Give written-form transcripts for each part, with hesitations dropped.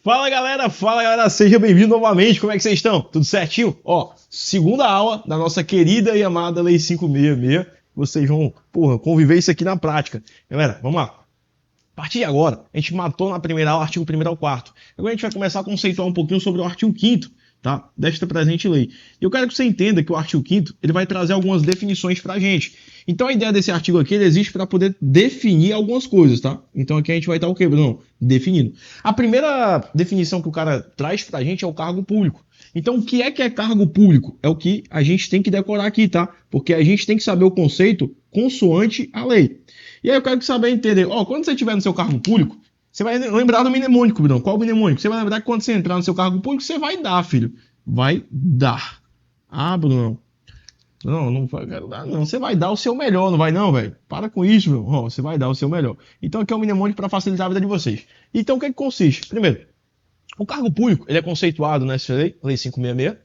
Fala galera, seja bem-vindo novamente, como é que vocês estão? Tudo certinho? Ó, segunda aula da nossa querida e amada Lei 566, vocês vão, conviver isso aqui na prática. Galera, vamos lá. A partir de agora, a gente matou na primeira aula o artigo 1º ao 4º. Agora a gente vai começar a conceituar um pouquinho sobre o artigo 5º, tá? Desta presente lei. E eu quero que você entenda que o artigo 5º ele vai trazer algumas definições pra gente. Então a ideia desse artigo aqui, ele existe para poder definir algumas coisas, tá? Então aqui a gente vai estar o quê, Bruno? Definindo. A primeira definição que o cara traz pra gente é o cargo público. Então o que é cargo público? É o que a gente tem que decorar aqui, tá? Porque a gente tem que saber o conceito consoante a lei. E aí eu quero saber entender, ó, quando você estiver no seu cargo público, você vai lembrar do mnemônico, Bruno. Qual o mnemônico? Você vai lembrar que quando você entrar no seu cargo público, você vai dar, filho. Vai dar. Ah, Bruno. Não quero dar, não. Você vai dar o seu melhor, não vai não, velho? Para com isso, meu. Ó, você vai dar o seu melhor. Então aqui é o mnemônico para facilitar a vida de vocês. Então o que é que consiste? Primeiro, o cargo público ele é conceituado nessa lei, Lei 566,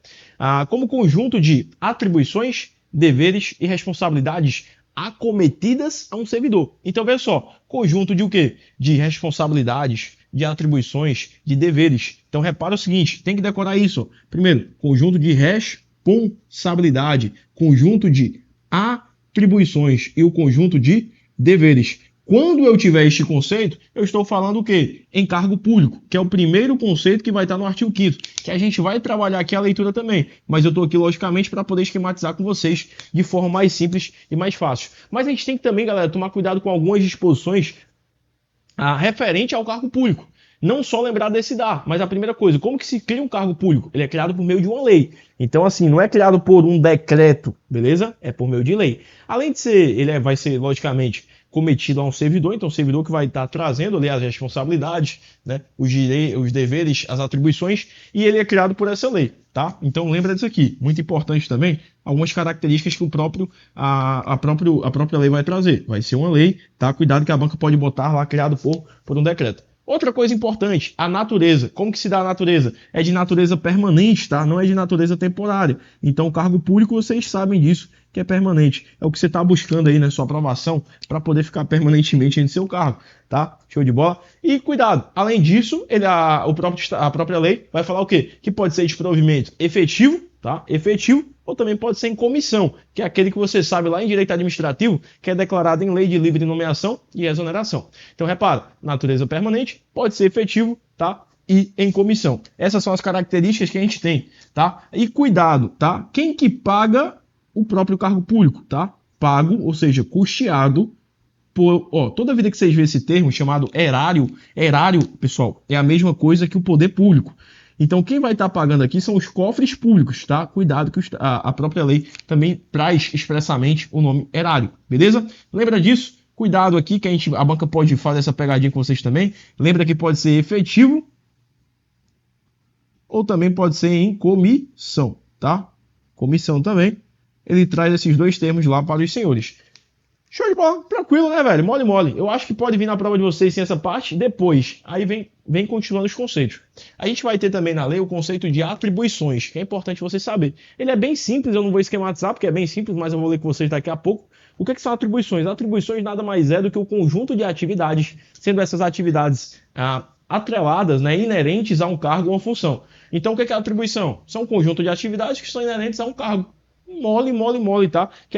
como conjunto de atribuições, deveres e responsabilidades acometidas a um servidor. Então, veja só, conjunto de o quê? De responsabilidades, de atribuições, de deveres. Então, repara o seguinte, tem que decorar isso. Ó. Primeiro, conjunto de responsabilidade, conjunto de atribuições e o conjunto de deveres. Quando eu tiver este conceito, eu estou falando o quê? Em cargo público, que é o primeiro conceito que vai estar no artigo 5º, que a gente vai trabalhar aqui a leitura também, mas eu estou aqui, logicamente, para poder esquematizar com vocês de forma mais simples e mais fácil. Mas a gente tem que também, galera, tomar cuidado com algumas disposições referente ao cargo público. Não só lembrar desse dar, mas a primeira coisa, como que se cria um cargo público? Ele é criado por meio de uma lei. Então, assim, não é criado por um decreto, beleza? É por meio de lei. Além de ser, vai ser, logicamente, cometido a um servidor, então o servidor que vai estar trazendo ali as responsabilidades, né, os deveres, as atribuições, e ele é criado por essa lei, tá? Então lembra disso aqui, muito importante também, algumas características que a própria lei vai trazer. Vai ser uma lei, tá? Cuidado que a banca pode botar lá criado por um decreto. Outra coisa importante, a natureza. Como que se dá a natureza? É de natureza permanente, tá? Não é de natureza temporária. Então o cargo público, vocês sabem disso, que é permanente. É o que você está buscando aí na sua aprovação para poder ficar permanentemente em seu cargo, tá? Show de bola? E cuidado, além disso, a própria lei vai falar o quê? Que pode ser de provimento efetivo, tá? Efetivo, ou também pode ser em comissão, que é aquele que você sabe lá em direito administrativo, que é declarado em lei de livre nomeação e exoneração. Então, repara, natureza permanente, pode ser efetivo, tá? E em comissão. Essas são as características que a gente tem, tá? E cuidado, tá? Quem que paga o próprio cargo público, tá? Pago, ou seja, custeado por, toda vida que vocês vêem esse termo chamado erário, pessoal, é a mesma coisa que o poder público. Então, quem vai estar pagando aqui são os cofres públicos, tá? Cuidado que a própria lei também traz expressamente o nome erário, beleza? Lembra disso? Cuidado aqui que a banca pode fazer essa pegadinha com vocês também. Lembra que pode ser efetivo ou também pode ser em comissão, tá? Comissão também. Ele traz esses dois termos lá para os senhores. Show de bola, tranquilo, né, velho? Mole, mole. Eu acho que pode vir na prova de vocês sem essa parte, depois. Aí vem continuando os conceitos. A gente vai ter também na lei o conceito de atribuições, que é importante você saber. Ele é bem simples, eu não vou esquematizar, porque é bem simples, mas eu vou ler com vocês daqui a pouco. O que são atribuições? Atribuições nada mais é do que o conjunto de atividades, sendo essas atividades atreladas, né, inerentes a um cargo ou uma função. Então, o que é atribuição? São um conjunto de atividades que são inerentes a um cargo. Mole, tá? Que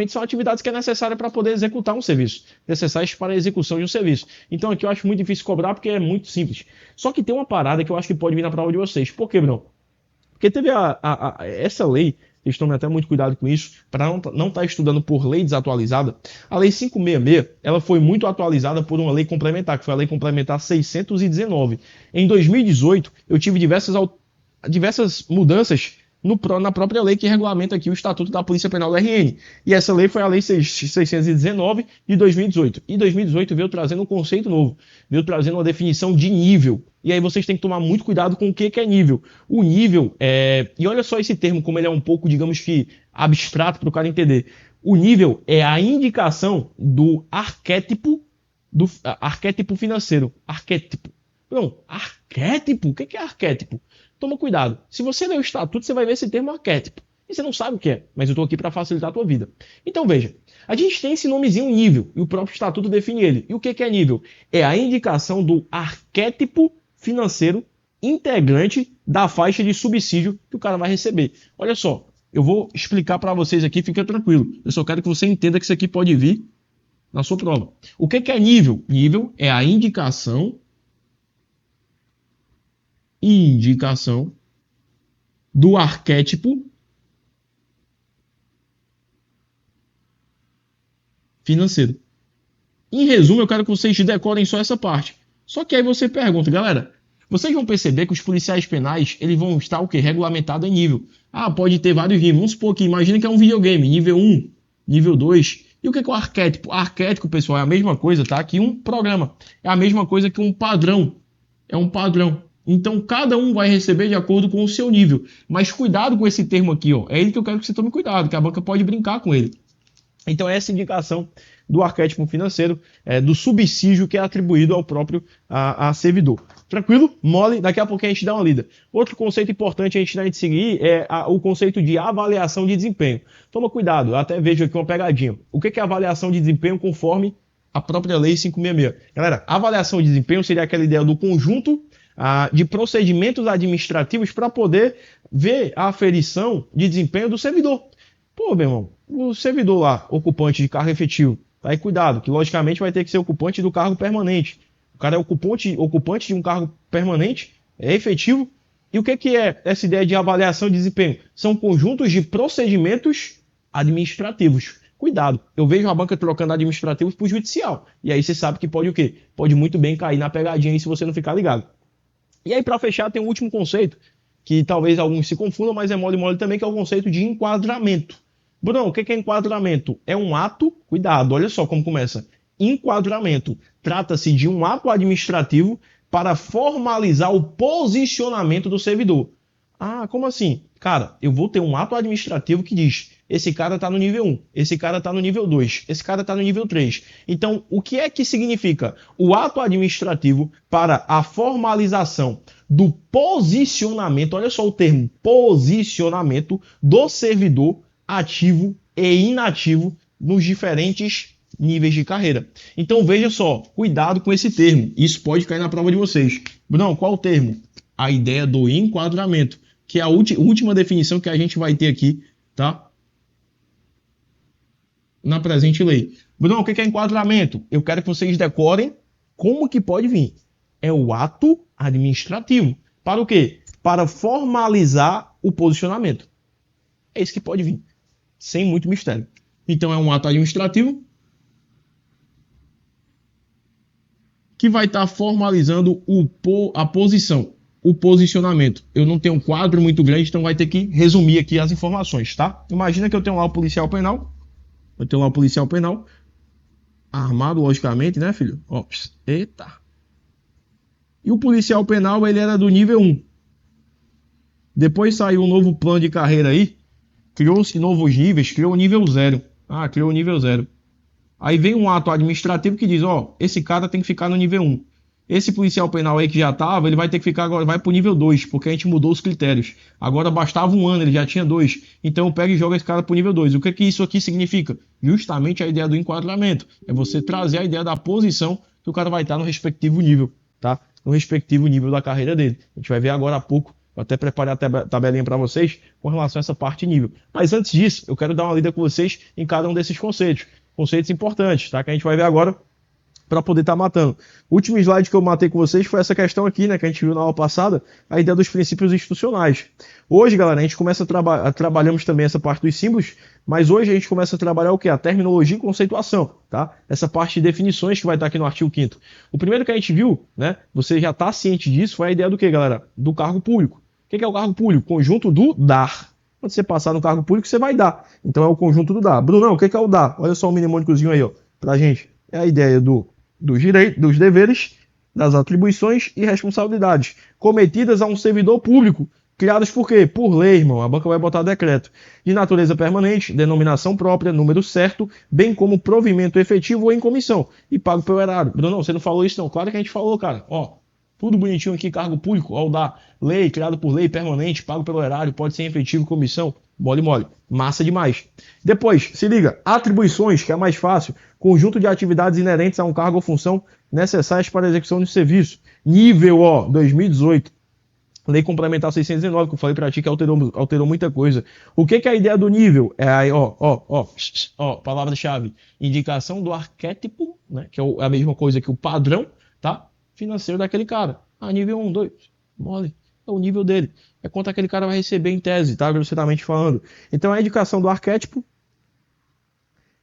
são atividades que é necessária para poder executar um serviço, necessárias para a execução de um serviço. Então aqui eu acho muito difícil cobrar porque é muito simples. Só que tem uma parada que eu acho que pode vir na prova de vocês. Por quê, Bruno? Porque teve essa lei, eles tomem até muito cuidado com isso, para não estar estudando por lei desatualizada. A lei 566, ela foi muito atualizada por uma lei complementar, que foi a lei complementar 619. Em 2018, eu tive diversas mudanças na própria lei que regulamenta aqui o Estatuto da Polícia Penal do RN. E essa lei foi a Lei 619 de 2018. E 2018 veio trazendo um conceito novo, veio trazendo uma definição de nível. E aí vocês têm que tomar muito cuidado com o que é nível. O nível e olha só esse termo, como ele é um pouco, digamos que, abstrato para o cara entender. O nível é a indicação do arquétipo financeiro. Arquétipo. Não, arquétipo? O que é arquétipo? Toma cuidado. Se você ler o estatuto, você vai ver esse termo arquétipo. E você não sabe o que é, mas eu estou aqui para facilitar a tua vida. Então veja, a gente tem esse nomezinho nível, e o próprio estatuto define ele. E o que é nível? É a indicação do arquétipo financeiro integrante da faixa de subsídio que o cara vai receber. Olha só, eu vou explicar para vocês aqui, fica tranquilo. Eu só quero que você entenda que isso aqui pode vir na sua prova. O que é nível? Nível é a indicação do arquétipo financeiro. Em resumo, eu quero que vocês decorem só essa parte. Só que aí você pergunta, galera, vocês vão perceber que os policiais penais, eles vão estar o quê? Regulamentado em nível. Ah, pode ter vários níveis. Vamos supor que, imagina que é um videogame, nível 1, nível 2. E o que é o arquétipo? Arquétipo, pessoal, é a mesma coisa, tá? Que um programa. É a mesma coisa que um padrão. É um padrão. Então, cada um vai receber de acordo com o seu nível. Mas cuidado com esse termo aqui, ó. É ele que eu quero que você tome cuidado, que a banca pode brincar com ele. Então, essa indicação do arquétipo financeiro, do subsídio que é atribuído ao próprio a servidor. Tranquilo? Mole? Daqui a pouco a gente dá uma lida. Outro conceito importante a gente seguir é o conceito de avaliação de desempenho. Toma cuidado, eu até vejo aqui uma pegadinha. O que é avaliação de desempenho conforme a própria Lei 566? Galera, avaliação de desempenho seria aquela ideia do conjunto de procedimentos administrativos para poder ver a aferição de desempenho do servidor. Pô, meu irmão, o servidor lá, ocupante de cargo efetivo, tá aí cuidado, que logicamente vai ter que ser ocupante do cargo permanente. O cara é ocupante de um cargo permanente, é efetivo. E o que é essa ideia de avaliação de desempenho? São conjuntos de procedimentos administrativos. Cuidado, eu vejo a banca trocando administrativos por judicial. E aí você sabe que pode o quê? Pode muito bem cair na pegadinha aí se você não ficar ligado. E aí, para fechar, tem um último conceito, que talvez alguns se confundam, mas é mole também, que é o conceito de enquadramento. Bruno, o que é enquadramento? É um ato, cuidado, olha só como começa. Enquadramento. Trata-se de um ato administrativo para formalizar o posicionamento do servidor. Ah, como assim? Cara, eu vou ter um ato administrativo que diz, esse cara está no nível 1, esse cara está no nível 2, esse cara está no nível 3. Então, o que é que significa? O ato administrativo para a formalização do posicionamento, olha só o termo, posicionamento do servidor ativo e inativo nos diferentes níveis de carreira. Então veja só, cuidado com esse termo, isso pode cair na prova de vocês. Bruno, qual o termo? A ideia do enquadramento, que é a última definição que a gente vai ter aqui, tá? Na presente lei. Bruno, o que é enquadramento? Eu quero que vocês decorem como que pode vir. É o ato administrativo. Para o quê? Para formalizar o posicionamento. É isso que pode vir. Sem muito mistério. Então é um ato administrativo que vai estar formalizando a posição, o posicionamento. Eu não tenho um quadro muito grande, então vai ter que resumir aqui as informações, tá? Imagina que eu tenho lá o policial penal. Eu tenho lá o policial penal. Armado, logicamente, né, filho? Ó, eita. E o policial penal, ele era do nível 1. Depois saiu um novo plano de carreira aí. Criou-se novos níveis, criou o nível 0. Criou o nível 0. Aí vem um ato administrativo que diz, ó, esse cara tem que ficar no nível 1. Esse policial penal aí que já estava, ele vai ter que ficar agora, vai para o nível 2, porque a gente mudou os critérios. Agora bastava um ano, ele já tinha 2. Então eu pego e jogo esse cara para o nível 2. O que isso aqui significa? Justamente a ideia do enquadramento. É você trazer a ideia da posição que o cara vai estar no respectivo nível, tá? No respectivo nível da carreira dele. A gente vai ver agora há pouco. Vou até preparar a tabelinha para vocês com relação a essa parte nível. Mas antes disso, eu quero dar uma lida com vocês em cada um desses conceitos. Conceitos importantes, tá? Que a gente vai ver agora para poder estar matando. O último slide que eu matei com vocês foi essa questão aqui, né? Que a gente viu na aula passada, a ideia dos princípios institucionais. Hoje, galera, a gente começa trabalhamos também essa parte dos símbolos, mas hoje a gente começa a trabalhar o quê? A terminologia e conceituação, tá? Essa parte de definições que vai estar aqui no artigo 5º. O primeiro que a gente viu, né? Você já está ciente disso, foi a ideia do quê, galera? Do cargo público. O que é o cargo público? Conjunto do dar. Quando você passar no cargo público, você vai dar. Então é o conjunto do dar. Brunão, o que é o dar? Olha só o mnemônicozinho aí, ó, pra gente. É a ideia dos direitos, dos deveres, das atribuições e responsabilidades cometidas a um servidor público, criadas por quê? Por lei, irmão. A banca vai botar decreto. De natureza permanente, denominação própria, número certo, bem como provimento efetivo ou em comissão. E pago pelo erário. Brunão, você não falou isso não? Claro que a gente falou, cara. Ó. Tudo bonitinho aqui, cargo público, ó, da lei, criado por lei, permanente, pago pelo erário, pode ser em efetivo, comissão, mole. Massa demais. Depois, se liga, atribuições, que é mais fácil, conjunto de atividades inerentes a um cargo ou função necessárias para a execução de serviço. Nível, ó, 2018. Lei Complementar 619, que eu falei pra ti que alterou muita coisa. O que é a ideia do nível? É aí, ó, palavra-chave. Indicação do arquétipo, né? Que é a mesma coisa que o padrão, tá? Financeiro daquele cara. Ah, nível 1, 2, mole. É o nível dele. É quanto aquele cara vai receber em tese, tá? Grosseiramente falando. Então, a indicação do arquétipo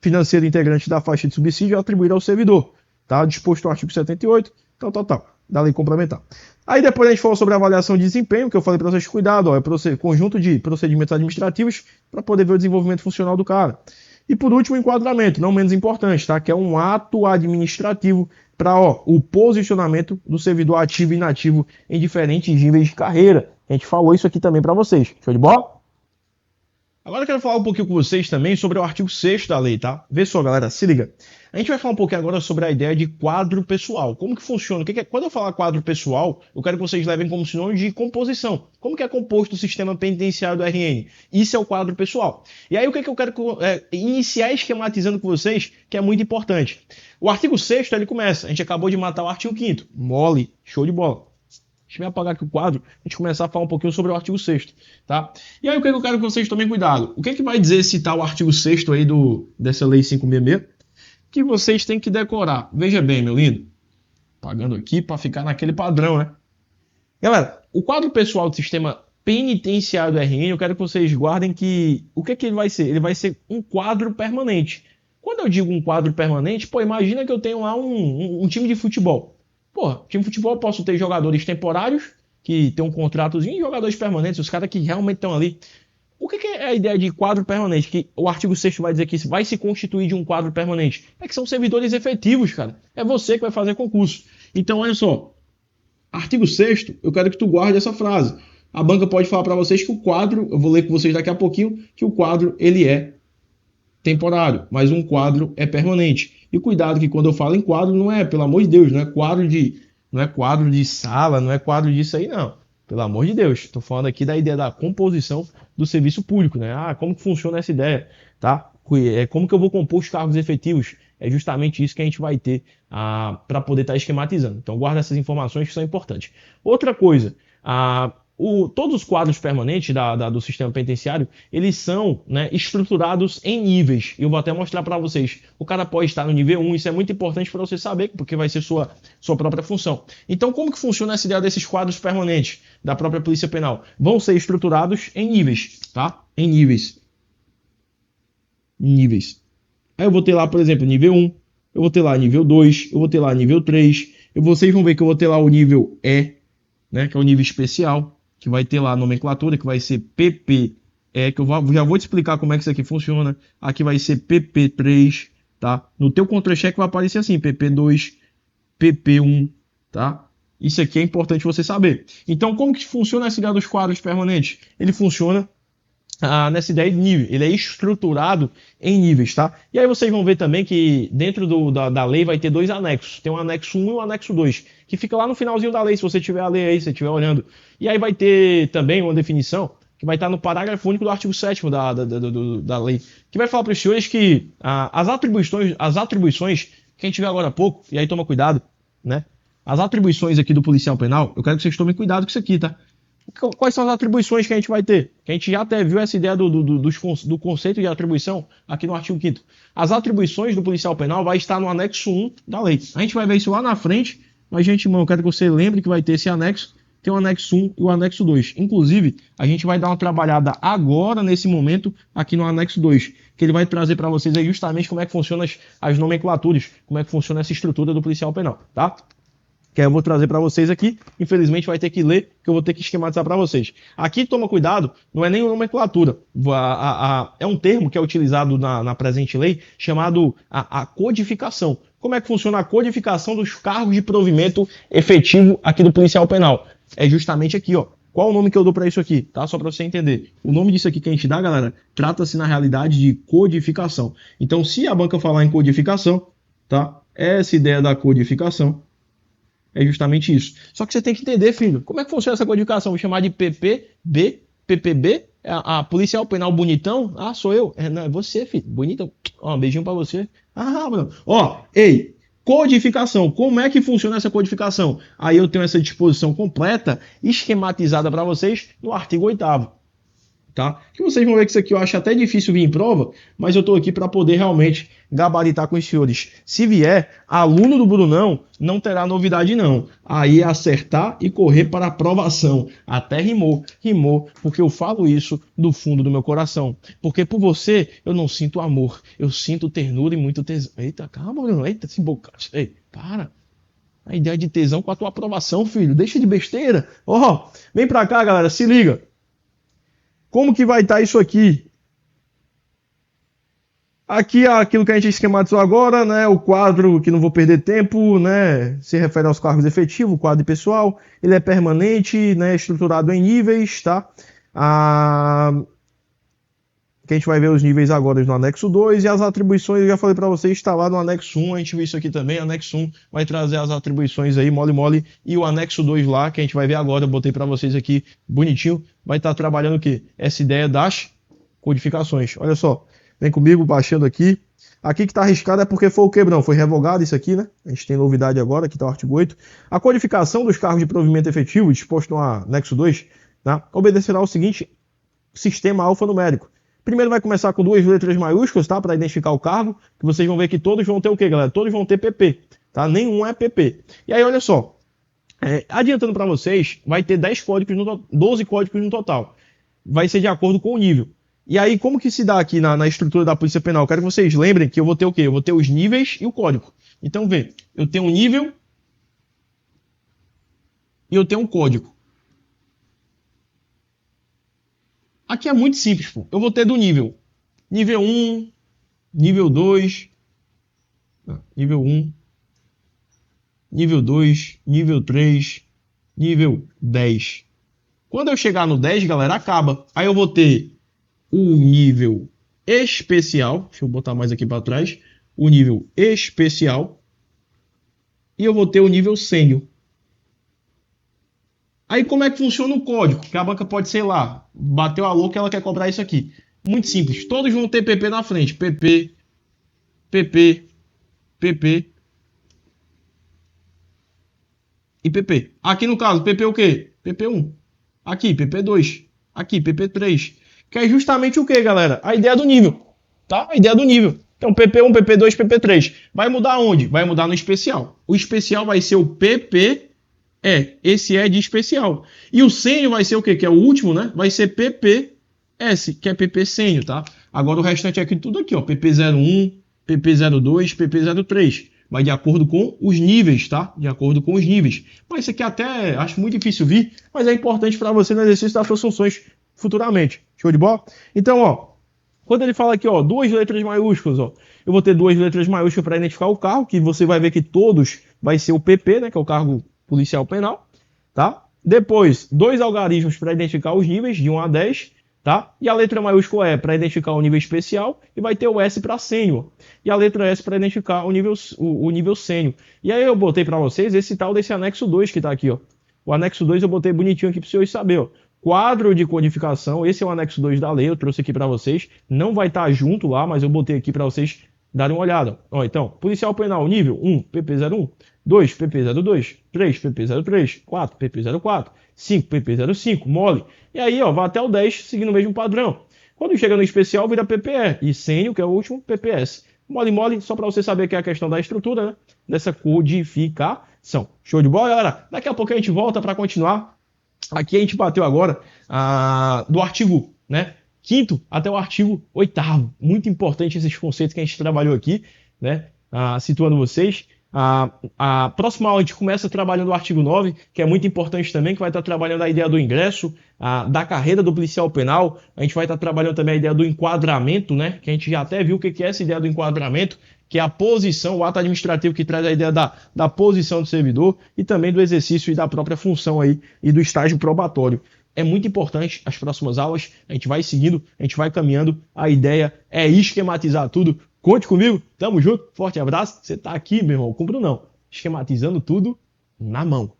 financeiro integrante da faixa de subsídio é atribuída ao servidor, tá? Disposto no artigo 78, tal, da lei complementar. Aí depois a gente falou sobre a avaliação de desempenho, que eu falei para vocês cuidado, ó, é conjunto de procedimentos administrativos para poder ver o desenvolvimento funcional do cara. E por último, o enquadramento, não menos importante, tá? Que é um ato administrativo para o posicionamento do servidor ativo e inativo em diferentes níveis de carreira. A gente falou isso aqui também para vocês. Show de bola? Agora eu quero falar um pouquinho com vocês também sobre o artigo 6º da lei, tá? Vê só, galera, se liga. A gente vai falar um pouquinho agora sobre a ideia de quadro pessoal. Como que funciona? Quando eu falar quadro pessoal, eu quero que vocês levem como sinônimo de composição. Como que é composto o sistema penitenciário do RN? Isso é o quadro pessoal. E aí o que eu quero iniciar esquematizando com vocês, que é muito importante. O artigo 6º, ele começa. A gente acabou de matar o artigo 5º. Mole, show de bola. Deixa eu apagar aqui o quadro, a gente começar a falar um pouquinho sobre o artigo 6º, tá? E aí o que eu quero que vocês tomem cuidado? O que vai dizer citar o artigo 6º aí dessa lei 566? Que vocês têm que decorar. Veja bem, meu lindo. Apagando aqui para ficar naquele padrão, né? Galera, o quadro pessoal do sistema penitenciário do RN, eu quero que vocês guardem que... O que ele vai ser? Ele vai ser um quadro permanente. Quando eu digo um quadro permanente, pô, imagina que eu tenho lá um time de futebol. Porra, time de futebol eu posso ter jogadores temporários, que tem um contratozinho, e jogadores permanentes, os caras que realmente estão ali. O que é a ideia de quadro permanente? Que o artigo 6º vai dizer que vai se constituir de um quadro permanente. É que são servidores efetivos, cara. É você que vai fazer concurso. Então, olha só. Artigo 6º, eu quero que tu guarde essa frase. A banca pode falar para vocês que o quadro, eu vou ler com vocês daqui a pouquinho, que o quadro, ele é temporário, mas um quadro é permanente. E cuidado que quando eu falo em quadro, não é, pelo amor de Deus, não é quadro de sala, não é quadro disso aí, não. Pelo amor de Deus, estou falando aqui da ideia da composição do serviço público, né? Ah, como que funciona essa ideia, tá? Como que eu vou compor os cargos efetivos? É justamente isso que a gente vai ter para poder estar esquematizando. Então guarda essas informações que são importantes. Outra coisa, todos os quadros permanentes do sistema penitenciário, eles são, né, estruturados em níveis. Eu vou até mostrar para vocês. O cara pode estar no nível 1, isso é muito importante para você saber, porque vai ser sua própria função. Então, como que funciona essa ideia desses quadros permanentes da própria Polícia Penal? Vão ser estruturados em níveis, tá? Em níveis. Níveis. Aí eu vou ter lá, por exemplo, nível 1, eu vou ter lá nível 2, eu vou ter lá nível 3, vocês vão ver que eu vou ter lá o nível E, né, que é o nível especial, que vai ter lá a nomenclatura, que vai ser PPE, que eu já vou te explicar como é que isso aqui funciona. Aqui vai ser PP3, tá? No teu contra-cheque vai aparecer assim, PP2, PP1, tá? Isso aqui é importante você saber. Então, como que funciona essa ideia dos quadros permanentes? Ele funciona nessa ideia de nível, ele é estruturado em níveis, tá? E aí vocês vão ver também que dentro da lei vai ter dois anexos, tem um anexo 1 e um anexo 2, que fica lá no finalzinho da lei, se você tiver a lei aí, se você estiver olhando. E aí vai ter também uma definição, que vai estar no parágrafo único do artigo 7º da lei, que vai falar para os senhores que as atribuições que a gente viu agora há pouco, e aí toma cuidado, né? As atribuições aqui do policial penal, eu quero que vocês tomem cuidado com isso aqui, tá? Quais são as atribuições que a gente vai ter? Que a gente já até viu essa ideia do conceito de atribuição aqui no artigo 5º. As atribuições do policial penal vai estar no anexo 1 da lei. A gente vai ver isso lá na frente, mas, gente, irmão, eu quero que você lembre que vai ter esse anexo, tem o anexo 1 e o anexo 2. Inclusive, a gente vai dar uma trabalhada agora, nesse momento, aqui no anexo 2, que ele vai trazer para vocês aí justamente como é que funcionam as nomenclaturas, como é que funciona essa estrutura do policial penal, tá? Que eu vou trazer para vocês aqui. Infelizmente vai ter que ler, que eu vou ter que esquematizar para vocês. Aqui, toma cuidado, não é nem nomenclatura. É um termo que é utilizado na presente lei, chamado a codificação. Como é que funciona a codificação dos cargos de provimento efetivo aqui do policial penal? É justamente aqui, ó. Qual o nome que eu dou para isso aqui, tá? Só para você entender. O nome disso aqui que a gente dá, galera, trata-se na realidade de codificação. Então, se a banca falar em codificação, tá? Essa ideia da codificação é justamente isso. Só que você tem que entender, filho, como é que funciona essa codificação? Vou chamar de PPB, PPB, a policial penal bonitão? Ah, sou eu. Não, é você, filho, bonitão. Ó, um beijinho pra você. Ah, mano. Ó, ei, Codificação. Como é que funciona essa codificação? Aí eu tenho essa disposição completa, esquematizada para vocês no artigo 8º. Tá? Que vocês vão ver que isso aqui eu acho até difícil vir em prova, mas eu estou aqui para poder realmente gabaritar com os senhores. Se vier, aluno do Brunão não terá novidade não. Aí é acertar e correr para a aprovação. Até rimou, porque eu falo isso do fundo do meu coração. Porque por você eu não sinto amor, eu sinto ternura e muito tesão. Eita, calma, Bruno, eita, se embocaste. Ei, para. A ideia de tesão com a tua aprovação, filho. Deixa de besteira. Ó, vem pra cá, galera, se liga. Como que vai estar isso aqui? Aqui é aquilo que a gente esquematizou agora, né? O quadro, que não vou perder tempo, né? Se refere aos cargos efetivos, o quadro pessoal. Ele é permanente, né? Estruturado em níveis, tá? Que a gente vai ver os níveis agora no anexo 2 e as atribuições, eu já falei para vocês, está lá no anexo 1, a gente viu isso aqui também, anexo 1 vai trazer as atribuições aí, mole, e o anexo 2 lá, que a gente vai ver agora, eu botei para vocês aqui, bonitinho, vai estar trabalhando o quê? Essa ideia das codificações. Olha só, vem comigo, baixando aqui. Aqui que está arriscado é porque foi o quebrão, foi revogado isso aqui, né? A gente tem novidade agora, aqui está o artigo 8. A codificação dos cargos de provimento efetivo, disposto no anexo 2, tá? Obedecerá ao seguinte sistema alfanumérico. Primeiro vai começar com 2 letras maiúsculas, tá? Para identificar o cargo, que vocês vão ver que todos vão ter o quê, galera? Todos vão ter PP, tá? Nenhum é PP. E aí, olha só, adiantando para vocês, vai ter 12 códigos no total. Vai ser de acordo com o nível. E aí, como que se dá aqui na estrutura da Polícia Penal? Eu quero que vocês lembrem que eu vou ter o quê? Eu vou ter os níveis e o código. Então, vê, eu tenho um nível e eu tenho um código. Aqui é muito simples, pô. Eu vou ter do nível 1, nível 2, nível 1, nível 2, nível 3, nível 10. Quando eu chegar no 10, galera, acaba. Aí eu vou ter o nível especial, deixa eu botar mais aqui para trás, o nível especial, e eu vou ter o nível sênior. Aí como é que funciona o código? Que a banca pode, sei lá, bateu a louca e ela quer cobrar isso aqui. Muito simples, todos vão ter PP na frente. PP, PP, PP e PP. Aqui no caso, PP o quê? PP1. Aqui, PP2. Aqui, PP3. Que é justamente o quê, galera? A ideia do nível, tá? A ideia do nível. Então, PP1, PP2, PP3. Vai mudar onde? Vai mudar no especial. O especial vai ser o PP... esse é de especial. E o sênior vai ser o quê? Que é o último, né? Vai ser PPS, que é PP sênior, tá? Agora o restante aqui, tudo aqui, ó. PP01, PP02, PP03. Vai de acordo com os níveis, tá? De acordo com os níveis. Mas isso aqui até acho muito difícil vir, mas é importante para você no exercício das suas funções futuramente. Show de bola? Então, ó, quando ele fala aqui, ó, 2 letras maiúsculas, ó, eu vou ter 2 letras maiúsculas para identificar o cargo, que você vai ver que todos vai ser o PP, né? Que é o cargo policial penal, tá? Depois, 2 algarismos para identificar os níveis, de 1 a 10, tá? E a letra maiúscula é para identificar o nível especial, e vai ter o S para sênior. E a letra S para identificar o nível sênior. E aí eu botei para vocês esse tal desse anexo 2 que tá aqui, ó. O anexo 2 eu botei bonitinho aqui para vocês saberem, ó. Quadro de codificação, esse é o anexo 2 da lei, eu trouxe aqui para vocês. Não vai estar junto lá, mas eu botei aqui para vocês darem uma olhada. Ó, então, policial penal, nível 1, PP01. 2, PP02, 3, PP03, 4, PP04, 5, PP05, mole. E aí, ó, vai até o 10, seguindo o mesmo padrão. Quando chega no especial, vira PPE. E sênior, que é o último, PPS. Mole, só para você saber que é a questão da estrutura, né? Dessa codificação. Show de bola, galera? Daqui a pouco a gente volta para continuar. Aqui a gente bateu agora do artigo, né? 5º até o artigo 8º. Muito importante esses conceitos que a gente trabalhou aqui, né? Situando vocês. A próxima aula a gente começa trabalhando o artigo 9, que é muito importante também, que vai estar trabalhando a ideia do ingresso, da carreira do policial penal. A gente vai estar trabalhando também a ideia do enquadramento, né? Que a gente já até viu o que é essa ideia do enquadramento, que é a posição, o ato administrativo que traz a ideia da posição do servidor e também do exercício e da própria função aí e do estágio probatório. É muito importante as próximas aulas, a gente vai seguindo, a gente vai caminhando, a ideia é esquematizar tudo. Conte comigo, tamo junto, forte abraço. Você tá aqui, meu irmão, com o Brunão, esquematizando tudo na mão.